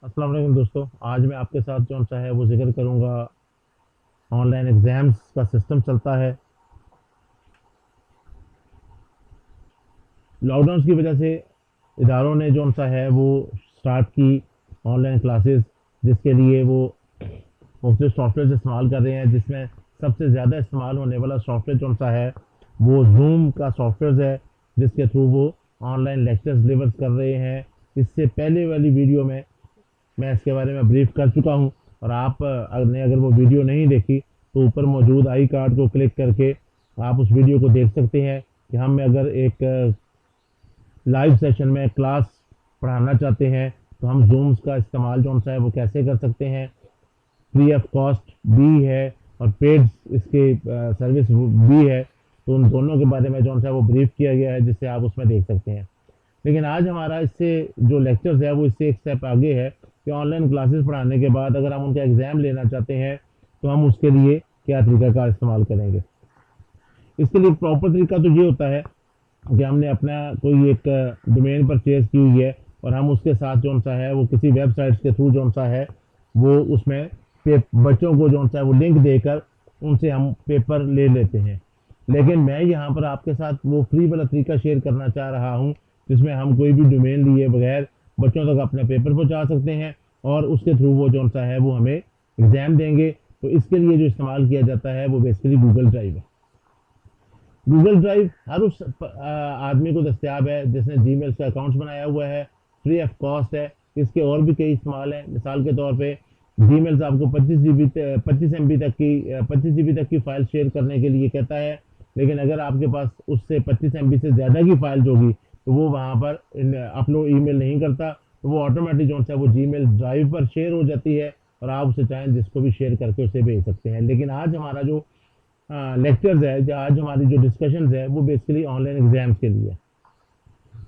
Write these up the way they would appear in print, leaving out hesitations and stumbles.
अस्सलाम वालेकुम दोस्तों। आज मैं आपके साथ जो सा है वो जिक्र करूंगा। ऑनलाइन एग्ज़ाम्स का सिस्टम चलता है। लॉकडाउन की वजह से इदारों ने जो सा है वो स्टार्ट की ऑनलाइन क्लासेस, जिसके लिए वो मुख्तलिफ सॉफ्टवेयर इस्तेमाल कर रहे हैं। जिसमें सबसे ज़्यादा इस्तेमाल होने वाला सॉफ्टवेयर जो सा है वो जूम का सॉफ्टवेयर है, जिसके थ्रू वो ऑनलाइन लेक्चर्स डिलीवर कर रहे हैं। इससे पहले वाली वीडियो में मैं इसके बारे में ब्रीफ कर चुका हूं, और आप ने अगर वो वीडियो नहीं देखी तो ऊपर मौजूद आई कार्ड को क्लिक करके आप उस वीडियो को देख सकते हैं कि हम अगर एक लाइव सेशन में क्लास पढ़ाना चाहते हैं तो हम जूम्स का इस्तेमाल जो सा है वो कैसे कर सकते हैं। फ्री ऑफ कॉस्ट भी है और पेड इसके सर्विस भी है। तो उन दोनों के बारे में जो सा है वो ब्रीफ किया गया है, जिससे आप उसमें देख सकते हैं। लेकिन आज हमारा इससे जो लेक्चर्स है वो इससे एक स्टेप आगे है कि ऑनलाइन क्लासेस पढ़ाने के बाद अगर हम उनका एग्ज़ाम लेना चाहते हैं तो हम उसके लिए क्या तरीका का इस्तेमाल करेंगे। इसके लिए एक प्रॉपर तरीका तो ये होता है कि हमने अपना कोई एक डोमेन परचेज की हुई है, और हम उसके साथ जो सा है वो किसी वेबसाइट्स के थ्रू जो सा है वो उसमें बच्चों को जो सा है वो लिंक देकर उनसे हम पेपर ले लेते हैं। लेकिन मैं यहाँ पर आपके साथ वो फ्री वाला तरीका शेयर करना चाह रहा हूँ, जिसमें हम कोई भी डोमेन लिए बगैर बच्चों तक अपना पेपर पहुँचा सकते हैं, और उसके थ्रू वो जो सा है वो हमें एग्ज़ाम देंगे। तो इसके लिए जो इस्तेमाल किया जाता है वो बेसिकली गूगल ड्राइव है। गूगल ड्राइव हर उस आदमी को दस्तियाब है जिसने जीमेल का अकाउंट्स बनाया हुआ है। फ्री ऑफ कॉस्ट है। इसके और भी कई इस्तेमाल हैं। मिसाल के तौर पे जीमेल आपको 25 MB तक की 25 GB तक की फाइल शेयर करने के लिए कहता है। लेकिन अगर आपके पास उससे 25 MB से ज़्यादा की फाइल होगी तो वो वहाँ पर अपलोड ईमेल नहीं करता, तो वो ऑटोमेटिक जो है वो जीमेल ड्राइव पर शेयर हो जाती है, और आप उसे चाहें जिसको भी शेयर करके उसे भेज सकते हैं। लेकिन आज हमारा जो लेक्चर्स है, जो आज हमारी जो डिस्कशंस है वो बेसिकली ऑनलाइन एग्जाम्स के लिए।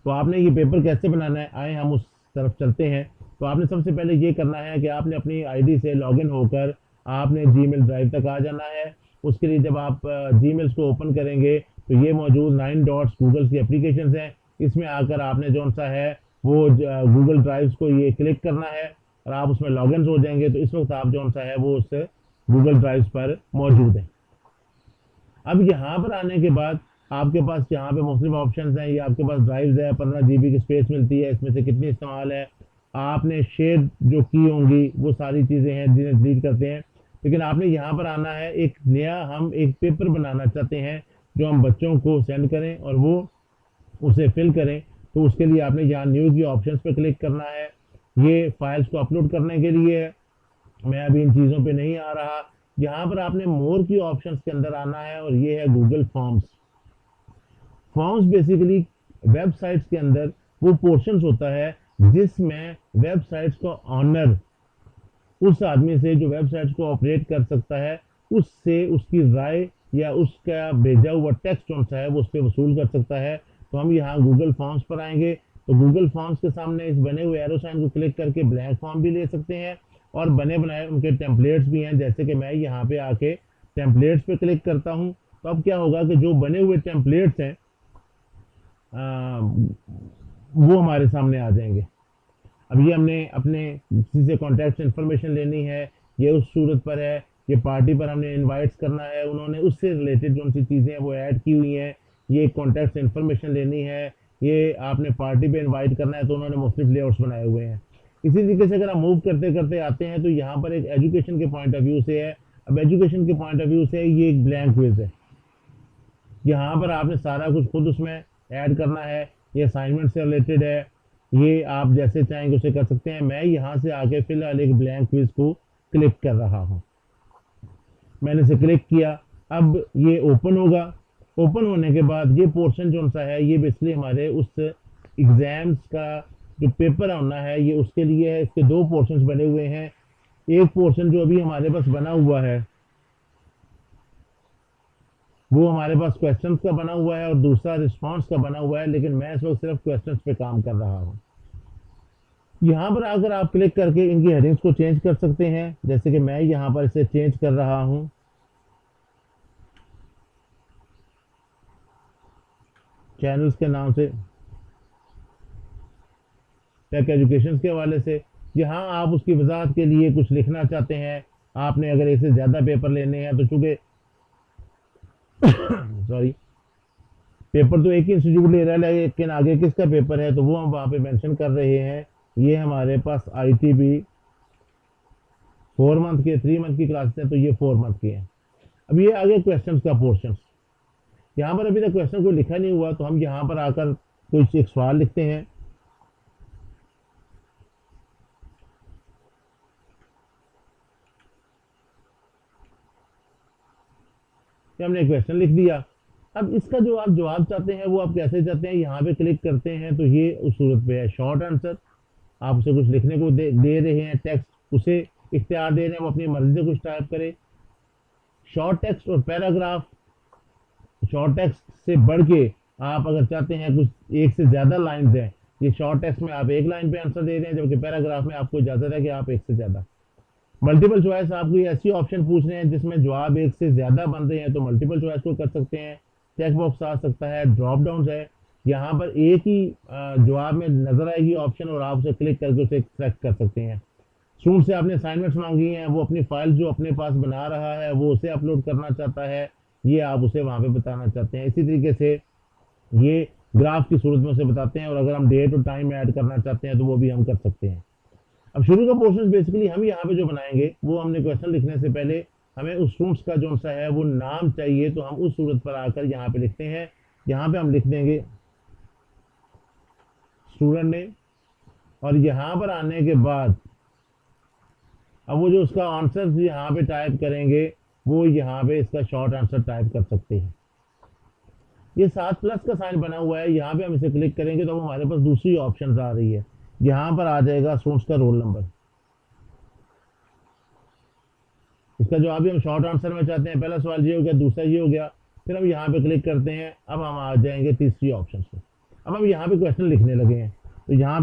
तो आपने ये पेपर कैसे बनाना है, आए हम उस तरफ चलते हैं। तो आपने सबसे पहले ये करना है कि आपने अपनी आईडी से लॉगिन होकर आपने जीमेल ड्राइव तक आ जाना है। उसके लिए जब आप जीमेल्स को ओपन करेंगे तो ये मौजूद 9 डॉट्स गूगल की एप्लीकेशन है। इसमें आकर आपने जो सा है वो गूगल ड्राइव्स को ये क्लिक करना है, और आप उसमें लॉगिन हो जाएंगे। तो इस वक्त आप जो सा है वो उस गूगल ड्राइव्स पर मौजूद है। अब यहाँ पर आने के बाद आपके पास यहाँ पे मुख्तलिफ ऑप्शन हैं। ये आपके पास ड्राइव्स है, 15 GB की स्पेस मिलती है, इसमें से कितनी इस्तेमाल है। आपने शेयर जो की होंगी वो सारी चीज़ें हैं जिन्हें डिलीट करते हैं। लेकिन आपने यहाँ पर आना है, एक नया हम एक पेपर बनाना चाहते हैं जो हम बच्चों को सेंड करें और वो उसे फिल करें। तो उसके लिए आपने यहाँ न्यू की ऑप्शन पर क्लिक करना है। ये फाइल्स को अपलोड करने के लिए है। मैं अभी इन चीज़ों पे नहीं आ रहा। यहाँ पर आपने मोर की ऑप्शंस के अंदर आना है, और ये है Google forms. Forms basically websites के अंदर वो पोर्शंस होता है जिसमें वेबसाइट्स का ऑनर उस आदमी से जो वेबसाइट्स को ऑपरेट कर सकता है उससे उसकी राय या उसका भेजा हुआ टेक्स्ट कौन सा है वो उस पर वसूल कर सकता है। तो हम यहाँ गूगल फॉर्म्स पर आएंगे। तो गूगल फॉर्म्स के सामने इस बने हुए एरो साइन को क्लिक करके ब्लैंक फॉर्म भी ले सकते हैं, और बने बनाए उनके टेम्पलेट्स भी हैं। जैसे कि मैं यहाँ पे आके टेम्पलेट्स पे क्लिक करता हूँ, तो अब क्या होगा कि जो बने हुए टेम्पलेट्स हैं वो हमारे सामने आ जाएंगे। अब ये हमने अपने किसी से कॉन्टैक्ट इन्फॉर्मेशन लेनी है, ये उस सूरत पर है, ये पार्टी पर हमने इनवाइट्स करना है, उन्होंने उससे रिलेटेड जो सी चीज़ें हैं वो ऐड की हुई हैं। ये कॉन्टैक्ट इन्फॉर्मेशन लेनी है, ये आपने पार्टी पे इनवाइट करना है, तो उन्होंने मुख्तलिफ लेआउट्स बनाए हुए हैं। इसी तरीके से अगर हम मूव करते करते आते हैं तो यहाँ पर एक एजुकेशन के पॉइंट ऑफ व्यू से है। अब एजुकेशन के पॉइंट ऑफ व्यू से ये एक ब्लैंक क्विज है। यहाँ पर आपने सारा कुछ खुद उसमें ऐड करना है। ये असाइनमेंट से रिलेटेड है, ये आप जैसे चाहेंगे उसे कर सकते हैं। मैं यहाँ से आके फिलहाल एक ब्लैंक क्विज को क्लिक कर रहा हूँ। मैंने इसे क्लिक किया। अब ये ओपन होगा। ओपन होने के बाद ये पोर्शन जो सा है ये बेसिकली हमारे उस एग्जाम्स का जो पेपर होना है ये उसके लिए है। इसके दो पोर्शंस बने हुए हैं। एक पोर्शन जो अभी हमारे पास बना हुआ है वो हमारे पास क्वेश्चंस का बना हुआ है, और दूसरा रिस्पांस का बना हुआ है। लेकिन मैं इस वक्त सिर्फ क्वेश्चंस पे काम कर रहा हूँ। यहाँ पर अगर आप क्लिक करके इनकी हेडिंग्स को चेंज कर सकते हैं, जैसे कि मैं यहाँ पर इसे चेंज कर रहा हूँ चैनल्स के नाम से टेक एजुकेशन के हवाले से। यहाँ आप उसकी वजाहत के लिए कुछ लिखना चाहते हैं, आपने अगर एक से ज़्यादा पेपर लेने हैं तो चूंकि सॉरी, पेपर तो एक ही इंस्टीट्यूट ले रहा है लेकिन आगे किसका पेपर है तो वो हम वहाँ पे मेंशन कर रहे हैं। ये हमारे पास ITB 4 मंथ के 3 मंथ की क्लासेस है, तो ये 4 मंथ की हैं। अब ये आगे क्वेश्चन का पोर्शन, यहाँ पर अभी तक क्वेश्चन कोई लिखा नहीं हुआ, तो हम यहाँ पर आकर कोई एक सवाल लिखते हैं। कि हमने क्वेश्चन लिख दिया। अब इसका जो आप जवाब चाहते हैं वो आप कैसे चाहते हैं, यहाँ पे क्लिक करते हैं तो ये उस सूरत पे है शॉर्ट आंसर। आप उसे कुछ लिखने को दे रहे हैं, टेक्स्ट उसे इख्तियार दे रहे हैं, वो अपनी मर्जी से कुछ टाइप करे। शॉर्ट टेक्स्ट और पैराग्राफ, शॉर्ट टेक्स्ट से बढ़ के आप अगर चाहते हैं कुछ एक से ज़्यादा लाइन्स हैं, ये शॉर्ट टेक्स्ट में आप एक लाइन पे आंसर दे रहे हैं, जबकि पैराग्राफ में आपको इजाज़त है कि आप एक से ज़्यादा। मल्टीपल चॉइस, आपको ये ऐसी ऑप्शन पूछ रहे हैं जिसमें जवाब एक से ज़्यादा बन रहे हैं तो मल्टीपल चॉइस को कर सकते हैं। चेक बॉक्स आ सकता है, ड्रॉप डाउन है, यहाँ पर एक ही जवाब में नजर आएगी ऑप्शन और आप उसे क्लिक करके उसे सेलेक्ट कर सकते हैं। स्टूडेंट से आपने असाइनमेंट्स मांगी हैं, वो अपनी फाइल जो अपने पास बना रहा है वो उसे अपलोड करना चाहता है, ये आप उसे वहाँ पे बताना चाहते हैं। इसी तरीके से ये ग्राफ की सूरत में उसे बताते हैं, और अगर हम डेट और टाइम ऐड करना चाहते हैं तो वो भी हम कर सकते हैं। अब शुरू का पोर्शन बेसिकली हम यहाँ पे जो बनाएंगे वो हमने क्वेश्चन लिखने से पहले हमें उस स्टूडेंट्स का जो सा है वो नाम चाहिए, तो हम उस सूरत पर आकर यहाँ पे लिखते हैं। यहाँ पे हम लिख देंगे स्टूडेंट नेम, और यहाँ पर आने के बाद अब वो जो उसका आंसर यहाँ पे टाइप करेंगे वो यहाँ पे इसका शॉर्ट आंसर टाइप कर सकते हैं। ये 7+ का साइन बना हुआ है, यहाँ पे हम इसे क्लिक करेंगे तो हमारे पास दूसरी ऑप्शन आ रही है, यहाँ पर आ जाएगा स्टूडेंट्स का रोल नंबर। इसका जवाब भी हम शॉर्ट आंसर में चाहते हैं, पहला सवाल ये हो गया, दूसरा ये हो गया, फिर हम यहाँ पे क्लिक करते हैं। अब हम आ जाएंगे तीसरी ऑप्शन पे। अब हम यहाँ पे क्वेश्चन लिखने लगे हैं, तो यहाँ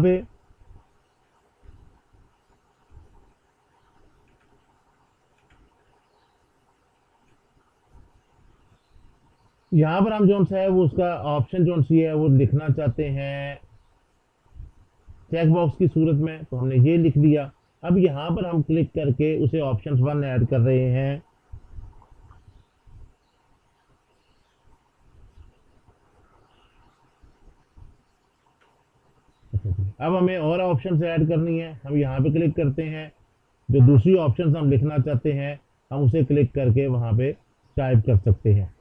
पर हम जो सा है वो उसका ऑप्शन जो सी है वो लिखना चाहते हैं चेक बॉक्स की सूरत में, तो हमने ये लिख दिया। अब यहाँ पर हम क्लिक करके उसे ऑप्शन 1 ऐड कर रहे हैं। अब हमें और ऑप्शन ऐड करनी है, हम यहाँ पे क्लिक करते हैं, जो दूसरी ऑप्शन हम लिखना चाहते हैं हम उसे क्लिक करके वहाँ पे टाइप कर सकते हैं।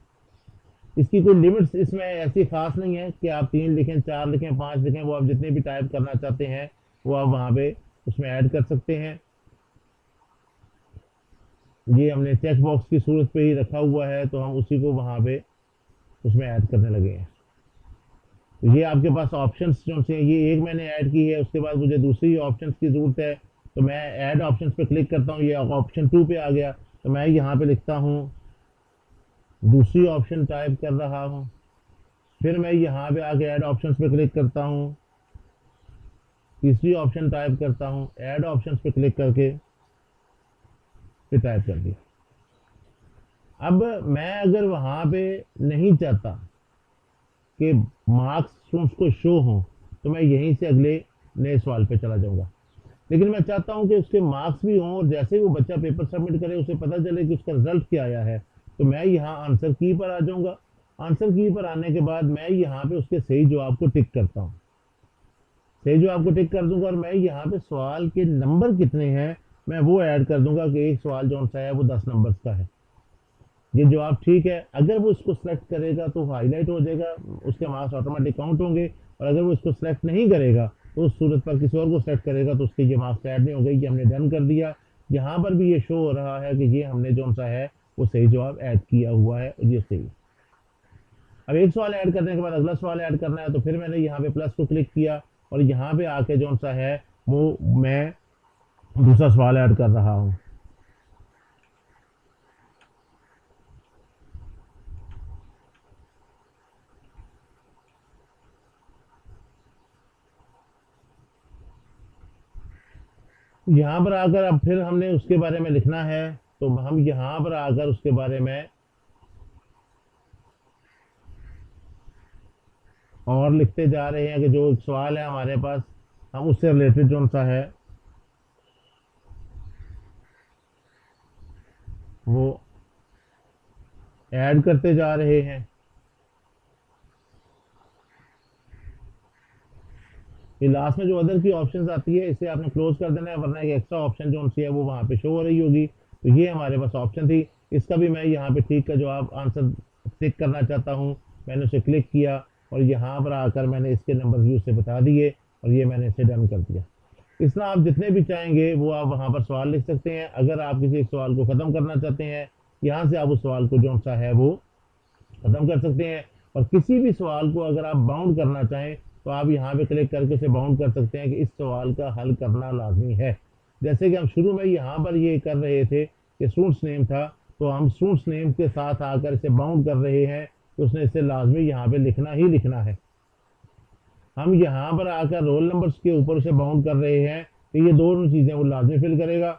इसकी कोई लिमिट्स इसमें ऐसी खास नहीं है कि आप 3 लिखें, 4 लिखें, 5 लिखें, वो आप जितने भी टाइप करना चाहते हैं वो आप वहाँ पे उसमें ऐड कर सकते हैं। ये हमने चेक बॉक्स की सूरत पे ही रखा हुआ है, तो हम उसी को वहाँ पे उसमें ऐड करने लगे हैं। तो ये आपके पास ऑप्शंस जो से ये एक मैंने ऐड की है, उसके बाद मुझे दूसरी ऑप्शंस की ज़रूरत है, तो मैं ऐड ऑप्शंस पे क्लिक करता हूँ, ये ऑप्शन 2 पे आ गया, तो मैं यहाँ पे लिखता हूँ दूसरी ऑप्शन टाइप कर रहा हूँ। फिर मैं यहाँ पे आके ऐड ऑप्शंस पे क्लिक करता हूँ, तीसरी ऑप्शन टाइप करता हूँ, ऐड ऑप्शंस पे क्लिक करके फिर टाइप कर दिया। अब मैं अगर वहाँ पे नहीं चाहता कि मार्क्स स्टूडेंट्स को शो हों, तो मैं यहीं से अगले नए सवाल पे चला जाऊँगा। लेकिन मैं चाहता हूँ कि उसके मार्क्स भी हों, और जैसे ही वो बच्चा पेपर सबमिट करे उसे पता चले कि उसका रिजल्ट क्या आया है, तो मैं यहाँ आंसर की पर आ जाऊँगा। आंसर की पर आने के बाद मैं यहाँ पे उसके सही जवाब को टिक करता हूँ, सही जवाब को टिक कर दूंगा, और मैं यहाँ पे सवाल के नंबर कितने हैं मैं वो ऐड कर दूंगा कि एक सवाल जो सा है वो 10 नंबर्स का है। ये जवाब ठीक है, अगर वो इसको सेलेक्ट करेगा तो हाईलाइट हो जाएगा, उसके मार्क्स ऑटोमेटिक काउंट होंगे, और अगर वो इसको सेलेक्ट नहीं करेगा तो उस सूरत पर किसी और को सेलेक्ट करेगा तो उसके ये मार्क्स ऐड नहीं होंगे। ये हमने डन कर दिया। यहाँ पर भी ये शो हो रहा है कि ये हमने जो सा है वो सही जवाब ऐड किया हुआ है, और ये सही। अब एक सवाल ऐड करने के बाद अगला सवाल ऐड करना है, तो फिर मैंने यहाँ पे प्लस को क्लिक किया, और यहाँ पे आके जो सा है वो मैं दूसरा सवाल ऐड कर रहा हूँ। यहाँ पर आकर अब फिर हमने उसके बारे में लिखना है, तो हम यहाँ पर आकर उसके बारे में और लिखते जा रहे हैं कि जो एक सवाल है हमारे पास हम उससे रिलेटेड जो सा है वो ऐड करते जा रहे हैं। ये लास्ट में जो अदर की ऑप्शंस आती है इसे आपने क्लोज कर देना है, वरना एक एक्स्ट्रा ऑप्शन जो सी है वो वहाँ पे शो हो रही होगी। तो ये हमारे पास ऑप्शन थी, इसका भी मैं यहाँ पे ठीक का जवाब आंसर टिक करना चाहता हूँ। मैंने उसे क्लिक किया और यहाँ पर आकर मैंने इसके नंबर भी उसे बता दिए और ये मैंने इसे डन कर दिया। इस तरह आप जितने भी चाहेंगे वो आप वहाँ पर सवाल लिख सकते हैं। अगर आप किसी एक सवाल को ख़त्म करना चाहते हैं, यहाँ से आप उस सवाल को जो सा है वो ख़त्म कर सकते हैं। और किसी भी सवाल को अगर आप बाउंड करना चाहें तो आप यहाँ पे क्लिक करके उसे बाउंड कर सकते हैं कि इस सवाल का हल करना लाजमी है। जैसे कि हम शुरू में यहाँ पर ये कर रहे थे कि स्टूडेंट्स नेम था, तो हम स्टूडेंट्स नेम के साथ आकर इसे बाउंड कर रहे हैं, तो उसने इसे लाजमी यहाँ पे लिखना ही लिखना है। हम यहाँ पर आकर रोल नंबर्स के ऊपर उसे बाउंड कर रहे हैं कि ये दोनों चीज़ें वो लाजमी फिल करेगा।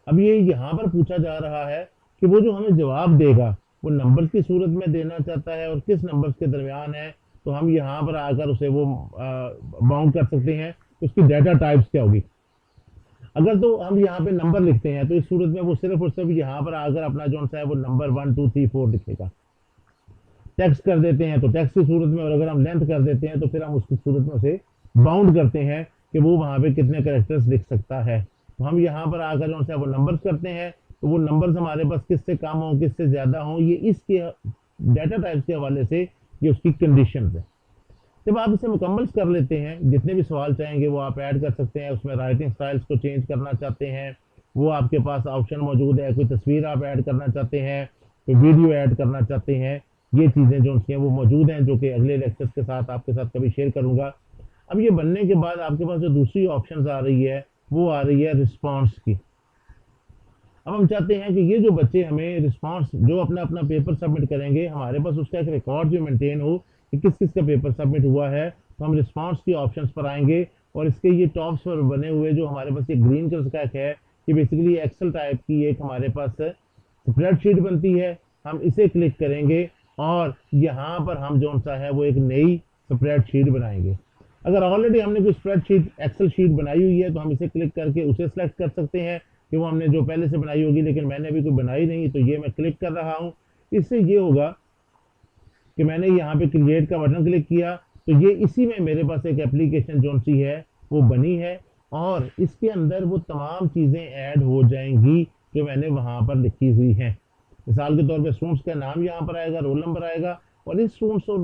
अब ये यहाँ पर पूछा जा रहा है कि वो जो हमें जवाब देगा वो नंबर्स की सूरत में देना चाहता है और किस नंबर्स के दरमियान है। तो हम यहाँ पर आकर उसे वो बाउंड कर सकते हैं, उसकी डाटा टाइप्स क्या होगी। अगर तो हम यहाँ पे नंबर लिखते हैं तो इस सूरत में वो सिर्फ और सिर्फ यहाँ पर आकर अपना जो सा है वो नंबर 1 2 3 4 लिखेगा। टेक्स्ट कर देते हैं तो टेक्स्ट की सूरत में, और अगर हम लेंथ कर देते हैं तो फिर हम उसकी सूरत में उसे बाउंड करते हैं कि वो वहाँ पे कितने करेक्टर्स लिख सकता है। तो हम यहाँ पर आकर जो है वो नंबर्स करते हैं, तो वो नंबर्स हमारे पास किससे कम हो किससे ज़्यादा हो, ये इसके डाटा टाइप्स के हवाले से ये उसकी कंडीशन है। जब आप इसे मुकम्मल कर लेते हैं, जितने भी सवाल चाहेंगे वो आप ऐड कर सकते हैं। उसमें राइटिंग स्टाइल्स को चेंज करना चाहते हैं वो आपके पास ऑप्शन मौजूद है। कोई तस्वीर आप ऐड करना चाहते हैं, कोई वीडियो ऐड करना चाहते हैं, ये चीज़ें जो हैं वो मौजूद हैं, जो कि अगले लेक्चर्स के साथ आपके साथ कभी शेयर करूँगा। अब ये बनने के बाद आपके पास जो दूसरी ऑप्शन आ रही है वो आ रही है रिस्पॉन्स की। अब हम चाहते हैं कि ये जो बच्चे हमें रिस्पांस जो अपना अपना पेपर सबमिट करेंगे, हमारे पास उसका एक रिकॉर्ड जो मेंटेन हो कि किस किस का पेपर सबमिट हुआ है। तो हम रिस्पांस की ऑप्शंस पर आएंगे और इसके ये टॉप्स पर बने हुए जो हमारे पास ये ग्रीन कलर का एक है, कि बेसिकली एक्सेल टाइप की एक हमारे पास स्प्रेडशीट बनती है। हम इसे क्लिक करेंगे और यहाँ पर हम जो सा है वो एक नई स्प्रेडशीट बनाएंगे। अगर ऑलरेडी हमने कोई स्प्रेडशीट एक्सेल शीट बनाई हुई है तो हम इसे क्लिक करके उसे सेलेक्ट कर सकते हैं कि वो हमने जो पहले से बनाई होगी, लेकिन मैंने अभी कोई बनाई नहीं, तो ये मैं क्लिक कर रहा हूँ। इससे ये होगा कि मैंने यहाँ पे क्रिएट का बटन क्लिक किया तो ये इसी में मेरे पास एक एप्लीकेशन जो सी है वो बनी है और इसके अंदर वो तमाम चीज़ें ऐड हो जाएंगी जो मैंने वहाँ पर लिखी हुई हैं। मिसाल के तौर पे स्टूडेंट्स का नाम यहाँ पर आएगा, रोल नंबर आएगा और इस स्टूडेंट्स और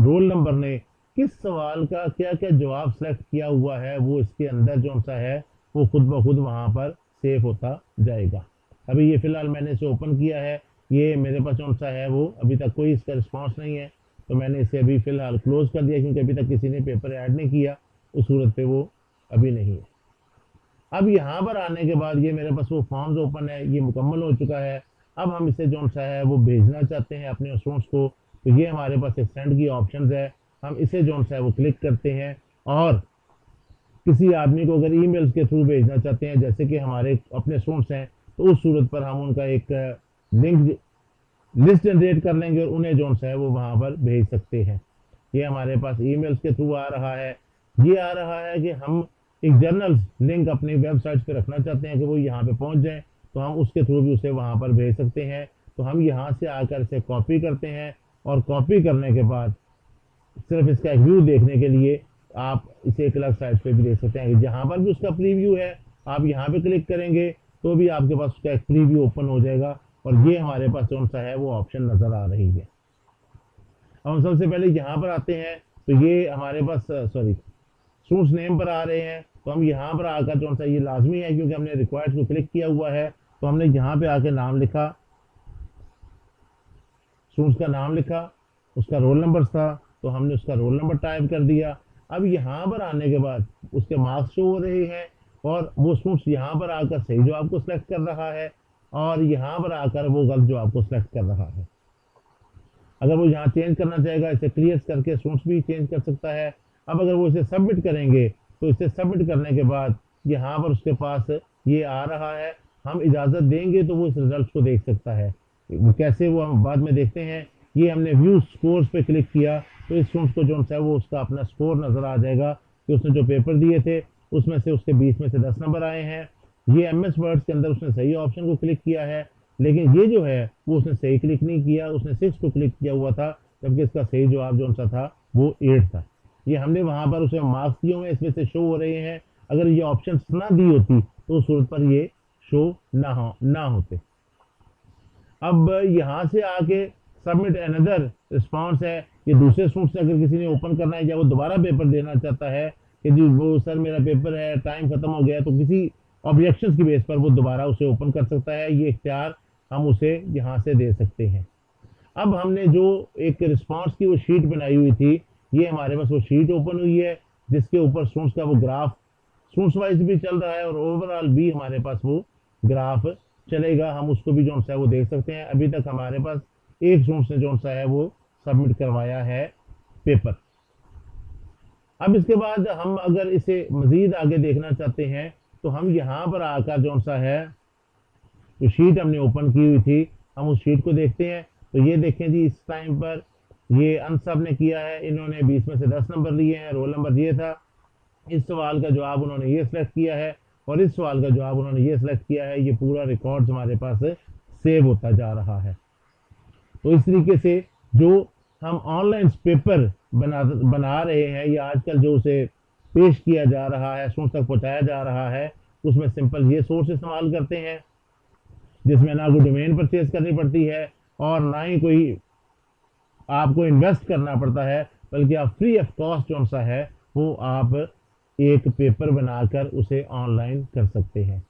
रोल नंबर ने किस सवाल का क्या क्या जवाब सेलेक्ट किया हुआ है वो इसके अंदर जो सा है वो खुद ब खुद वहाँ पर सेव होता जाएगा। अभी ये फिलहाल मैंने इसे ओपन किया है, ये मेरे पास जो सा है वो अभी तक कोई इसका रिस्पांस नहीं है, तो मैंने इसे अभी फ़िलहाल क्लोज़ कर दिया क्योंकि अभी तक किसी ने पेपर ऐड नहीं किया, उस सूरत पे वो अभी नहीं है। अब यहाँ पर आने के बाद ये मेरे पास वो फॉर्म्स ओपन है, ये मुकम्मल हो चुका है। अब हम इसे जो सा है वो भेजना चाहते हैं अपने स्टूडेंट्स को, तो ये हमारे पास एक सेंड की ऑप्शन है। हम इसे जो सा है वो क्लिक करते हैं और किसी आदमी को अगर ईमेल्स के थ्रू भेजना चाहते हैं, जैसे कि हमारे अपने स्टूडेंट्स हैं, तो उस सूरत पर हम उनका एक लिंक लिस्ट जनरेट कर लेंगे और उन्हें जो है वो वहाँ पर भेज सकते हैं। ये हमारे पास ईमेल्स के थ्रू आ रहा है। ये आ रहा है कि हम एक जर्नल लिंक अपनी वेबसाइट पे रखना चाहते हैं कि वो यहाँ पे पहुँच जाए, तो हम उसके थ्रू भी उसे वहाँ पर भेज सकते हैं। तो हम यहाँ से आकर इसे कॉपी करते हैं और कॉपी करने के बाद सिर्फ इसका एक व्यू देखने के लिए आप इसे एक अलग साइट पे भी देख सकते हैं कि जहाँ पर भी उसका प्रीव्यू है आप यहाँ पे क्लिक करेंगे तो भी आपके पास उसका एक प्रीव्यू ओपन हो जाएगा और ये हमारे पास कौन सा है वो ऑप्शन नज़र आ रही है। अब हम सबसे पहले यहाँ पर आते हैं तो ये हमारे पास स्टूडेंट्स नेम पर आ रहे हैं, तो हम यहाँ पर आकर कौन सा ये लाजमी है क्योंकि हमने रिक्वायर्ड को क्लिक किया हुआ है, तो हमने यहाँ पे आके नाम लिखा, स्टूडेंट्स का नाम लिखा, उसका रोल नंबर था तो हमने उसका रोल नंबर टाइप कर दिया। अब यहाँ पर आने के बाद उसके मार्क्स शो हो रहे हैं और वो स्टूडेंट्स यहाँ पर आकर सही जवाब को सिलेक्ट कर रहा है और यहाँ पर आकर वो गलत जवाब को सिलेक्ट कर रहा है। अगर वो यहाँ चेंज करना चाहेगा इसे क्लियर करके स्टूडेंट्स भी चेंज कर सकता है। अब अगर वो इसे सबमिट करेंगे तो इसे सबमिट करने के बाद यहाँ पर उसके पास ये आ रहा है, हम इजाज़त देंगे तो वो इस रिजल्ट को देख सकता है। वो कैसे वो हम बाद में देखते हैं। ये हमने व्यू स्कोर्स पे क्लिक किया तो इस स्टूडेंट को जो है वो उसका अपना स्कोर नज़र आ जाएगा कि उसने जो पेपर दिए थे उसमें से उसके 20 में से 10 नंबर आए हैं। ये MS वर्ड्स के अंदर उसने सही ऑप्शन को क्लिक किया है लेकिन ये जो है वो उसने सही क्लिक नहीं किया, उसने 6 को क्लिक किया हुआ था, जबकि इसका सही जवाब जो सा था वो 8 था। ये हमने वहाँ पर उसे मार्क्स दिए हुए इसमें से शो हो रहे हैं। अगर ये ऑप्शंस ना दी होती तो उस सूरत पर ये शो ना होते। अब यहाँ से आके सबमिट अनदर रिस्पॉन्स है। ये दूसरे स्टूडेंट से अगर किसी ने ओपन करना है या वो दोबारा पेपर देना चाहता है कि जी वो सर मेरा पेपर है, टाइम खत्म हो गया, तो किसी ऑब्जेक्शंस की बेस पर वो दोबारा उसे ओपन कर सकता है। ये इख्तियार हम उसे यहाँ से दे सकते हैं। अब हमने जो एक रिस्पॉन्स की वो शीट बनाई हुई थी, ये हमारे पास वो शीट ओपन हुई है जिसके ऊपर स्टूडेंट्स का वो ग्राफ स्टूडेंट्स वाइज भी चल रहा है और ओवरऑल भी हमारे पास वो ग्राफ चलेगा। हम उसको भी जो सा है वो देख सकते हैं। अभी तक हमारे पास एक स्टूडेंट्स ने जो सा है वो सबमिट करवाया है पेपर। अब इसके बाद हम अगर इसे मजीद आगे देखना चाहते हैं तो हम यहाँ पर आकर जो सा है जो शीट हमने ओपन की हुई थी हम उस शीट को देखते हैं। तो ये देखें जी, इस टाइम पर ये अनसब ने किया है, इन्होंने 20 में से 10 नंबर लिए हैं, रोल नंबर ये था, इस सवाल का जवाब उन्होंने ये सिलेक्ट किया है और इस सवाल का जवाब उन्होंने ये सिलेक्ट किया है। ये पूरा रिकॉर्ड हमारे पास सेव होता जा रहा है। तो इस तरीके से जो हम ऑनलाइन पेपर बना रहे हैं या आजकल जो उसे पेश किया जा रहा है, स्टूडेंट तक पहुंचाया जा रहा है, उसमें सिंपल ये सोर्स इस्तेमाल करते हैं जिसमें ना कोई डोमेन परचेज करनी पड़ती है और ना ही कोई आपको इन्वेस्ट करना पड़ता है, बल्कि आप फ्री ऑफ कॉस्ट जो सा है वो आप एक पेपर बनाकर उसे ऑनलाइन कर सकते हैं।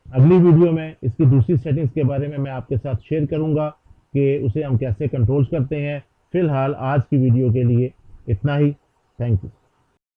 अगली वीडियो में इसकी दूसरी सेटिंग्स के बारे में मैं आपके साथ शेयर करूंगा कि उसे हम कैसे कंट्रोल्स करते हैं। फिलहाल आज की वीडियो के लिए इतना ही। Thank you.